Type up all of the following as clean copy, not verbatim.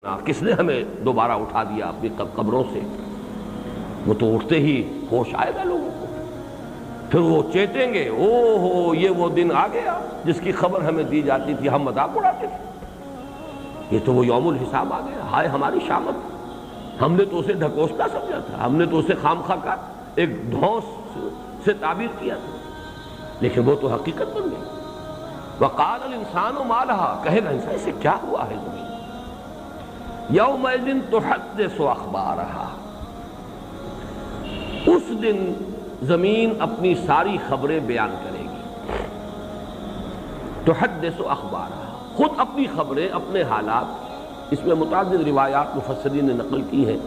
کس نے ہمیں دوبارہ اٹھا دیا اپنی قبروں سے؟ وہ تو اٹھتے ہی ہوش آئے گا لوگوں کو، پھر وہ چیتیں گے، او ہو یہ وہ دن آ گیا جس کی خبر ہمیں دی جاتی تھی، ہم مذاق اڑاتے تھے، یہ تو وہ یوم الحساب آ گیا، ہائے ہماری شامت، ہم نے تو اسے ڈھکوسلا سمجھا تھا، ہم نے تو اسے خامخواہ کا ایک دھونس سے تعبیر کیا تھا، لیکن وہ تو حقیقت بن گئی۔ وقال الانسان ما لها، کہے گا انسان اسے کیا ہوا ہے زمین، یومئذ تحدث اخبارہا، اس دن زمین اپنی ساری خبریں بیان کرے گی، تحدث اخبارہا، خود اپنی خبریں، اپنے حالات۔ اس میں متعدد روایات مفسرین نے نقل کی ہیں،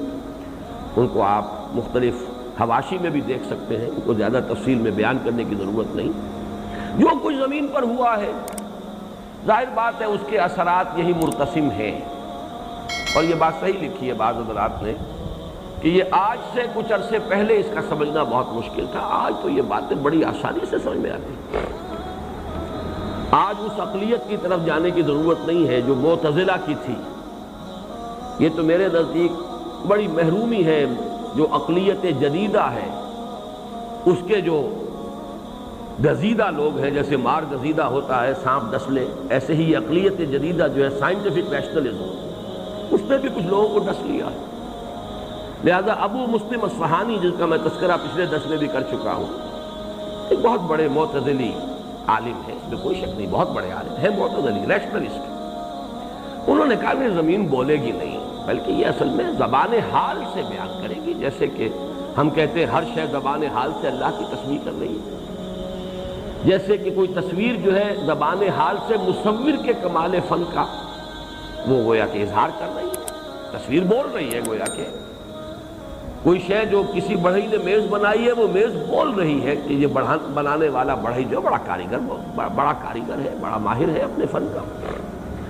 ان کو آپ مختلف حواشی میں بھی دیکھ سکتے ہیں، ان کو زیادہ تفصیل میں بیان کرنے کی ضرورت نہیں۔ جو کچھ زمین پر ہوا ہے ظاہر بات ہے اس کے اثرات یہی مرتسم ہیں، اور یہ بات صحیح لکھی ہے بعض حضرات نے کہ یہ آج سے کچھ عرصے پہلے اس کا سمجھنا بہت مشکل تھا، آج تو یہ باتیں بڑی آسانی سے سمجھ میں آتی۔ آج اس عقلیت کی طرف جانے کی ضرورت نہیں ہے جو معتزلہ کی تھی، یہ تو میرے نزدیک بڑی محرومی ہے جو عقلیت جدیدہ ہے، اس کے جو گزیدہ لوگ ہیں، جیسے مار گزیدہ ہوتا ہے سانپ ڈس لے، ایسے ہی یہ عقلیت جدیدہ جو ہے سائنٹیفک نیشنلزم، اس نے بھی کچھ لوگوں کو ڈس لیا ہے۔ لہذا ابو مسلم اصفہانی، جس کا میں تذکرہ پچھلے درس میں بھی کر چکا ہوں، ایک بہت بڑے معتزلی عالم ہیں، اس میں کوئی شک نہیں، بہت بڑے عالم ہیں، معتزلی ریشنلسٹ۔ انہوں نے کہا کہ زمین بولے گی نہیں، بلکہ یہ اصل میں زبان حال سے بیان کرے گی، جیسے کہ ہم کہتے ہیں ہر شے زبان حال سے اللہ کی تسبیح کر رہی ہے، جیسے کہ کوئی تصویر جو ہے زبان حال سے مصور کے کمال فن کا وہ گویا کہ اظہار کر رہی ہے، تصویر بول رہی ہے، گویا کہ کوئی شے جو کسی بڑھئی نے میز بنائی ہے وہ میز بول رہی ہے کہ یہ بنانے والا بڑھئی جو بڑا کاریگر ہے، بڑا ماہر ہے اپنے فن کا۔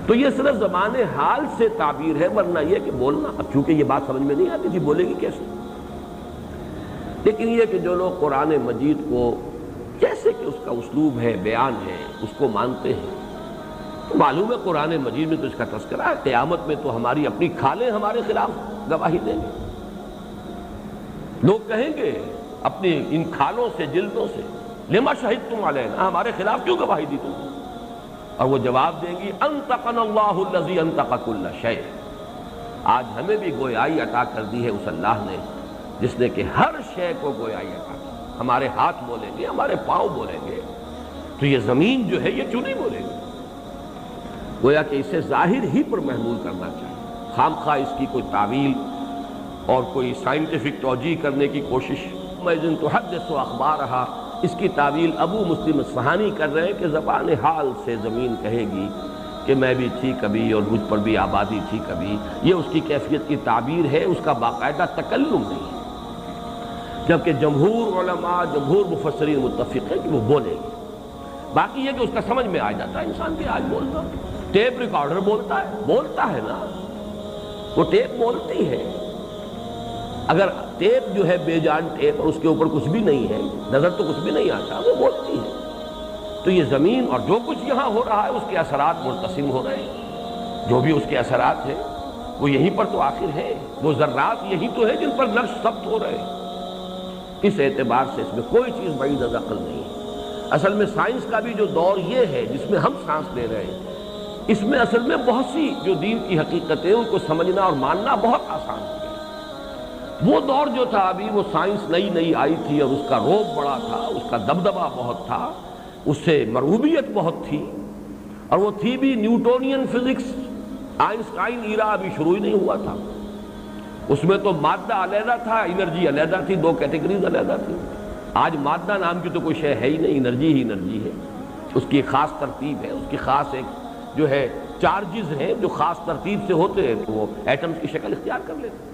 تو یہ صرف زبان حال سے تعبیر ہے، ورنہ یہ کہ بولنا، اب چونکہ یہ بات سمجھ میں نہیں آتی تھی بولے گی کیسے، لیکن یہ کہ جو لوگ قرآن مجید کو جیسے کہ اس کا اسلوب ہے، بیان ہے، اس کو مانتے ہیں، تو معلوم ہے قرآن مجید میں تو اس کا تذکرہ ہے، قیامت میں تو ہماری اپنی کھالیں ہمارے خلاف گواہی دیں گے، لوگ کہیں گے اپنی ان کھالوں سے، جلدوں سے، لما شہدتم علینا، ہمارے خلاف کیوں گواہی دی تم نے؟ اور وہ جواب دیں گی انطقنا اللہ الذی انطق کل شیء، آج ہمیں بھی گویائی عطا کر دی ہے اس اللہ نے جس نے کہ ہر شے کو گویائی عطا کی، ہمارے ہاتھ بولیں گے، ہمارے پاؤں بولیں گے، تو یہ زمین جو ہے یہ کیوں نہیں بولے گی؟ گویا کہ اسے ظاہر ہی پر محمول کرنا چاہیے، خام خواہ اس کی کوئی تعویل اور کوئی سائنٹیفک توجیہ کرنے کی کوشش۔ یومئذ تحدث اخبارہا، اس کی تعویل ابو مسلم اصفہانی کر رہے ہیں کہ زبان حال سے زمین کہے گی کہ میں بھی تھی کبھی اور مجھ پر بھی آبادی تھی کبھی، یہ اس کی کیفیت کی تعبیر ہے، اس کا باقاعدہ تکلم نہیں ہے، جبکہ جمہور علماء، جمہور مفسرین متفق ہیں کہ وہ بولے گی۔ باقی یہ کہ اس کا سمجھ میں آ جاتا ہے انسان کے، آج بولنا، ٹیپ ریکارڈر بولتا ہے نا، وہ ٹیپ بولتی ہے، اگر ٹیپ جو ہے بے جان ٹیپ اور اس کے اوپر کچھ بھی نہیں ہے، نظر تو کچھ بھی نہیں آتا، وہ بولتی ہے۔ تو یہ زمین اور جو کچھ یہاں ہو رہا ہے اس کے اثرات مرتسم ہو رہے ہیں، جو بھی اس کے اثرات ہیں وہ یہیں پر تو آخر ہے، وہ ذرات یہی تو ہے جن پر نقش ثبت ہو رہے ہیں۔ اس اعتبار سے اس میں کوئی چیز بعید از عقل نہیں ہے۔ اصل میں سائنس کا بھی جو دور یہ ہے جس میں ہم سانس لے رہے ہیں، اس میں اصل میں بہت سی جو دین کی حقیقتیں ان کو سمجھنا اور ماننا بہت آسان ہو گیا۔ وہ دور جو تھا ابھی وہ سائنس نئی آئی تھی اور اس کا روب بڑا تھا، اس کا دبدبہ بہت تھا، اس سے مرعوبیت بہت تھی، اور وہ تھی بھی نیوٹونین فزکس، آئنسٹائن ایرا ابھی شروع ہی نہیں ہوا تھا، اس میں تو مادہ علیحدہ تھا، انرجی علیحدہ تھی، دو کیٹیگریز علیحدہ تھی۔ آج مادہ نام کی تو کوئی شے ہے ہی نہیں، انرجی ہی انرجی ہے، اس کی خاص ترتیب ہے، اس کی خاص ایک جو ہے چارجز ہیں جو خاص ترتیب سے ہوتے ہیں تو وہ ایٹمز کی شکل اختیار کر لیتے ہیں۔